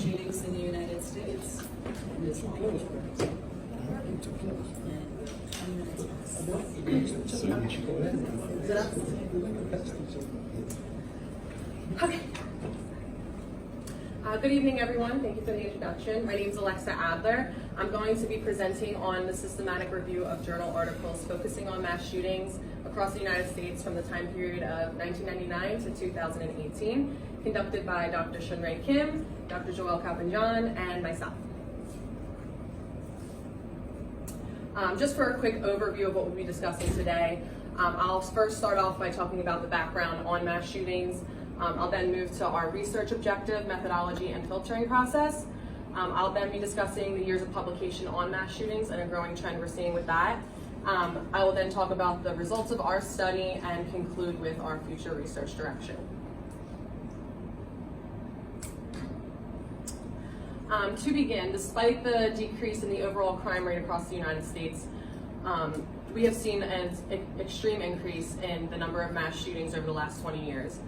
shootings in the United States. And it's long. Okay. Good evening, everyone. Thank you for the introduction. My name is Alexa Adler. I'm going to be presenting on the systematic review of journal articles focusing on mass shootings across the United States from the time period of 1999 to 2018, conducted by Dr. Shunrei Kim, Dr. Joel Kapanjan, and myself. Just for a quick overview of what we'll be discussing today, I'll first start off by talking about the background on mass shootings. I'll then move to our research objective, methodology, and filtering process. I'll then be discussing the years of publication on mass shootings and a growing trend we're seeing with that. I will then talk about the results of our study and conclude with our future research direction. To begin, despite the decrease in the overall crime rate across the United States, we have seen an extreme increase in the number of mass shootings over the last 20 years.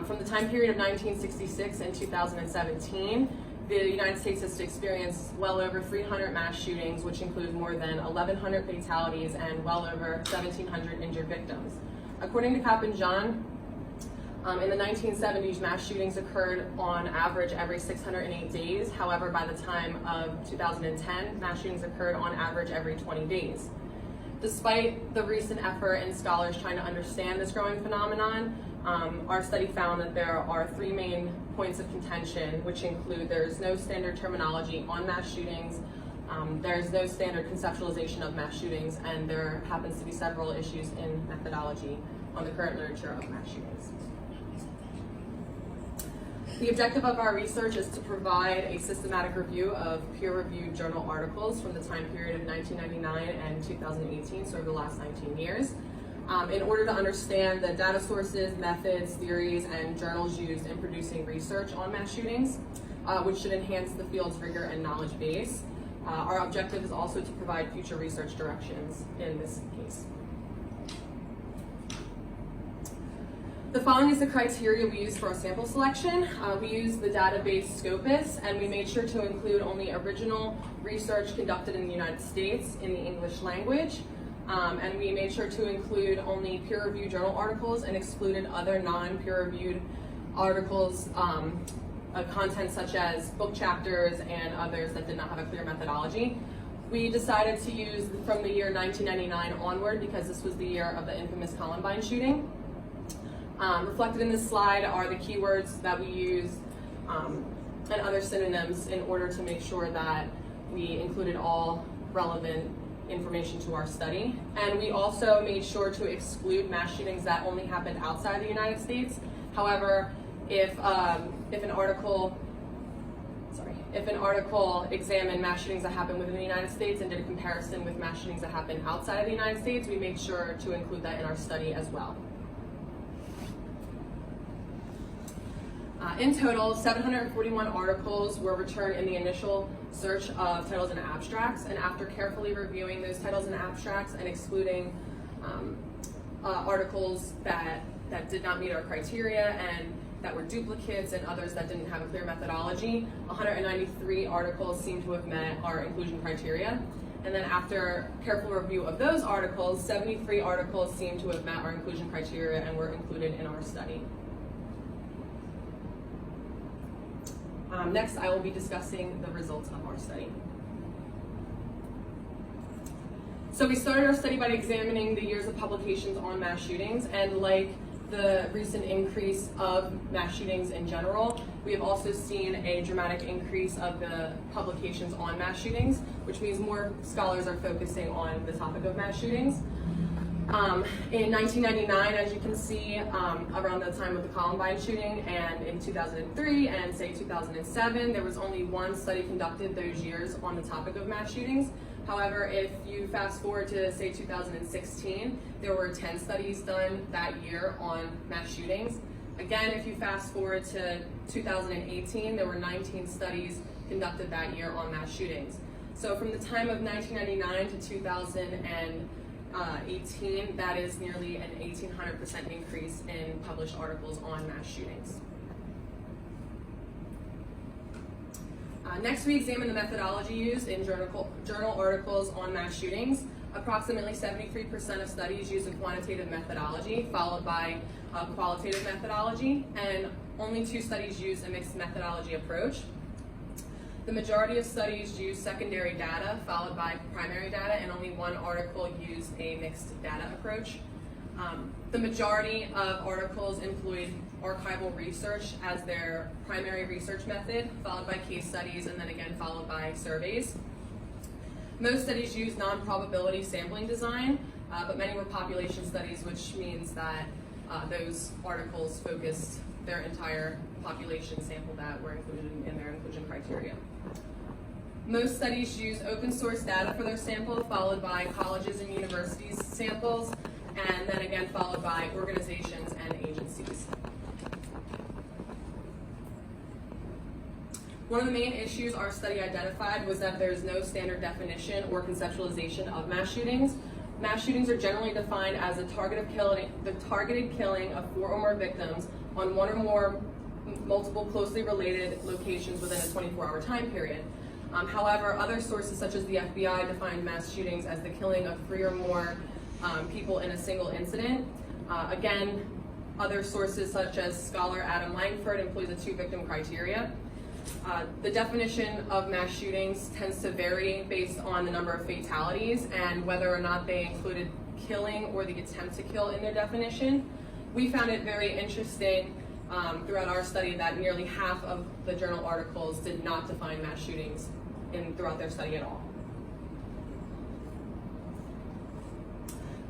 From the time period of 1966 and 2017, the United States has experienced well over 300 mass shootings, which include more than 1,100 fatalities and well over 1,700 injured victims. According to Kapanjan, in the 1970s, mass shootings occurred on average every 608 days. However, by the time of 2010, mass shootings occurred on average every 20 days. Despite the recent effort in scholars trying to understand this growing phenomenon, our study found that there are three main points of contention, which include there's no standard terminology on mass shootings, there's no standard conceptualization of mass shootings, and there happens to be several issues in methodology on the current literature of mass shootings. The objective of our research is to provide a systematic review of peer-reviewed journal articles from the time period of 1999 and 2018, so over the last 19 years. In order to understand the data sources, methods, theories, and journals used in producing research on mass shootings, which should enhance the field's rigor and knowledge base. Our objective is also to provide future research directions in this case. The following is the criteria we used for our sample selection. We used the database Scopus, and we made sure to include only original research conducted in the United States in the English language. And we made sure to include only peer-reviewed journal articles and excluded other non-peer-reviewed articles, content such as book chapters and others that did not have a clear methodology. We decided to use from the year 1999 onward because this was the year of the infamous Columbine shooting. Reflected in this slide are the keywords that we used and other synonyms in order to make sure that we included all relevant information to our study. And we also made sure to exclude mass shootings that only happened outside the United States. However, if an article examined mass shootings that happened within the United States and did a comparison with mass shootings that happened outside of the United States, we made sure to include that in our study as well. In total, 741 articles were returned in the initial search of titles and abstracts, and after carefully reviewing those titles and abstracts and excluding articles that did not meet our criteria and that were duplicates and others that didn't have a clear methodology, 193 articles seem to have met our inclusion criteria. And then after careful review of those articles, 73 articles seem to have met our inclusion criteria and were included in our study. Next, I will be discussing the results of our study. So we started our study by examining the years of publications on mass shootings, and like the recent increase of mass shootings in general, we have also seen a dramatic increase of the publications on mass shootings, which means more scholars are focusing on the topic of mass shootings. In 1999, as you can see, around the time of the Columbine shooting, and in 2003 and say 2007, there was only one study conducted those years on the topic of mass shootings. However, if you fast forward to say 2016, there were 10 studies done that year on mass shootings. Again, if you fast forward to 2018, there were 19 studies conducted that year on mass shootings. So from the time of 1999 to 2018, that is nearly an 1,800% increase in published articles on mass shootings. Next, we examine the methodology used in journal articles on mass shootings. Approximately 73% of studies use a quantitative methodology, followed by a qualitative methodology, and only 2 studies use a mixed methodology approach. The majority of studies use secondary data, followed by primary data, and only 1 article used a mixed data approach. The majority of articles employed archival research as their primary research method, followed by case studies, and then again followed by surveys. Most studies use non-probability sampling design, but many were population studies, which means that those articles focused their entire population sample that were included in their inclusion criteria. Most studies use open source data for their sample, followed by colleges and universities samples, and then again followed by organizations and agencies. One of the main issues our study identified was that there is no standard definition or conceptualization of mass shootings. Mass shootings are generally defined as the targeted killing of 4 or more victims on 1 or more multiple closely related locations within a 24-hour time period. However, other sources such as the FBI define mass shootings as the killing of 3 or more people in a single incident. Again, other sources such as scholar Adam Langford employs a 2-victim criteria. The definition of mass shootings tends to vary based on the number of fatalities and whether or not they included killing or the attempt to kill in their definition. We found it very interesting throughout our study that nearly half of the journal articles did not define mass shootings throughout their study at all.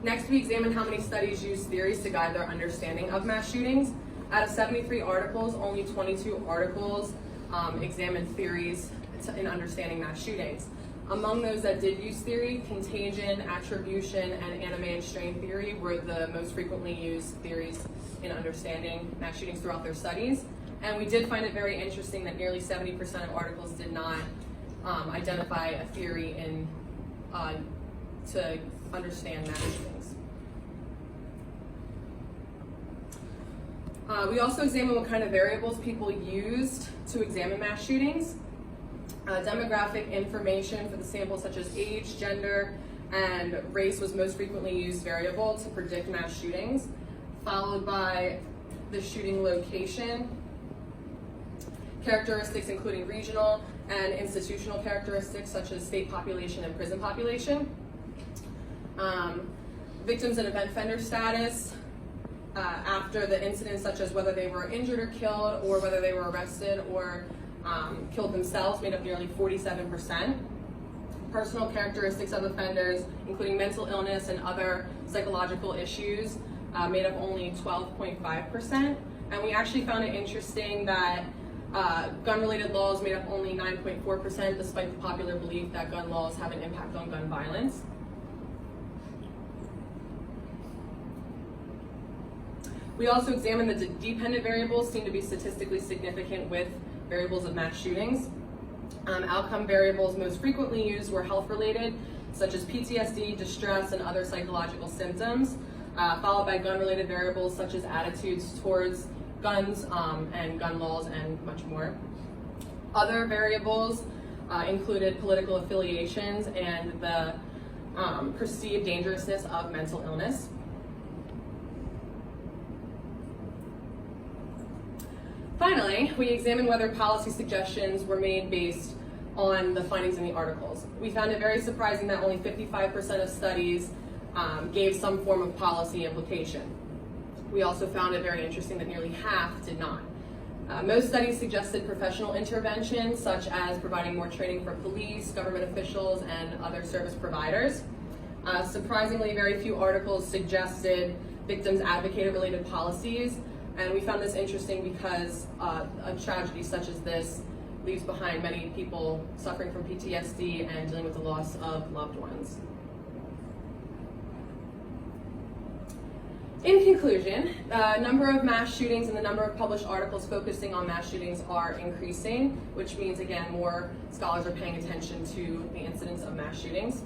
Next, we examined how many studies use theories to guide their understanding of mass shootings. Out of 73 articles, only 22 articles examined theories in understanding mass shootings. Among those that did use theory, contagion, attribution, and anime and strain theory were the most frequently used theories in understanding mass shootings throughout their studies. And we did find it very interesting that nearly 70% of articles did not identify a theory to understand mass shootings. We also examined what kind of variables people used to examine mass shootings. Demographic information for the samples such as age, gender, and race was most frequently used variable to predict mass shootings, followed by the shooting location, characteristics including regional and institutional characteristics such as state population and prison population, victims and event offender status, after the incident, such as whether they were injured or killed, or whether they were arrested or killed themselves, made up nearly 47%. Personal characteristics of offenders, including mental illness and other psychological issues, made up only 12.5%. And we actually found it interesting that gun-related laws made up only 9.4%, despite the popular belief that gun laws have an impact on gun violence. We also examined the dependent variables seem to be statistically significant with variables of mass shootings. Outcome variables most frequently used were health-related, such as PTSD, distress, and other psychological symptoms, followed by gun-related variables such as attitudes towards guns and gun laws and much more. Other variables included political affiliations and the perceived dangerousness of mental illness. Finally, we examined whether policy suggestions were made based on the findings in the articles. We found it very surprising that only 55% of studies gave some form of policy implication. We also found it very interesting that nearly half did not. Most studies suggested professional intervention, such as providing more training for police, government officials, and other service providers. Surprisingly, very few articles suggested victims advocated related policies. And we found this interesting because a tragedy such as this leaves behind many people suffering from PTSD and dealing with the loss of loved ones. In conclusion, the number of mass shootings and the number of published articles focusing on mass shootings are increasing, which means, again, more scholars are paying attention to the incidence of mass shootings.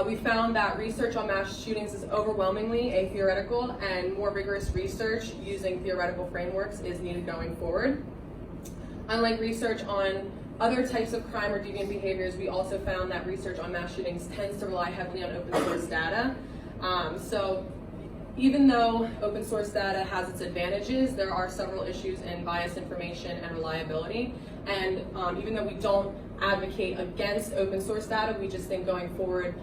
We found that research on mass shootings is overwhelmingly atheoretical, and more rigorous research using theoretical frameworks is needed going forward. Unlike research on other types of crime or deviant behaviors, we also found that research on mass shootings tends to rely heavily on open source data. So even though open source data has its advantages, there are several issues in biased information and reliability. And even though we don't advocate against open source data, we just think going forward,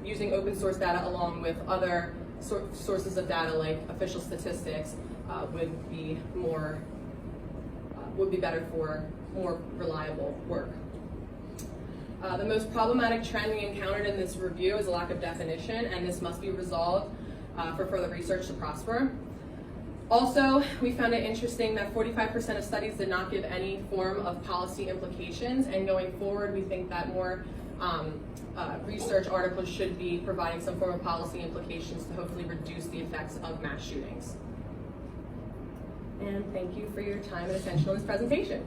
using open source data along with other sources of data like official statistics would be better for more reliable work. The most problematic trend we encountered in this review is a lack of definition, and this must be resolved for further research to prosper. Also, we found it interesting that 45% of studies did not give any form of policy implications, and going forward, we think that more research articles should be providing some form of policy implications to hopefully reduce the effects of mass shootings. And thank you for your time and attention on this presentation.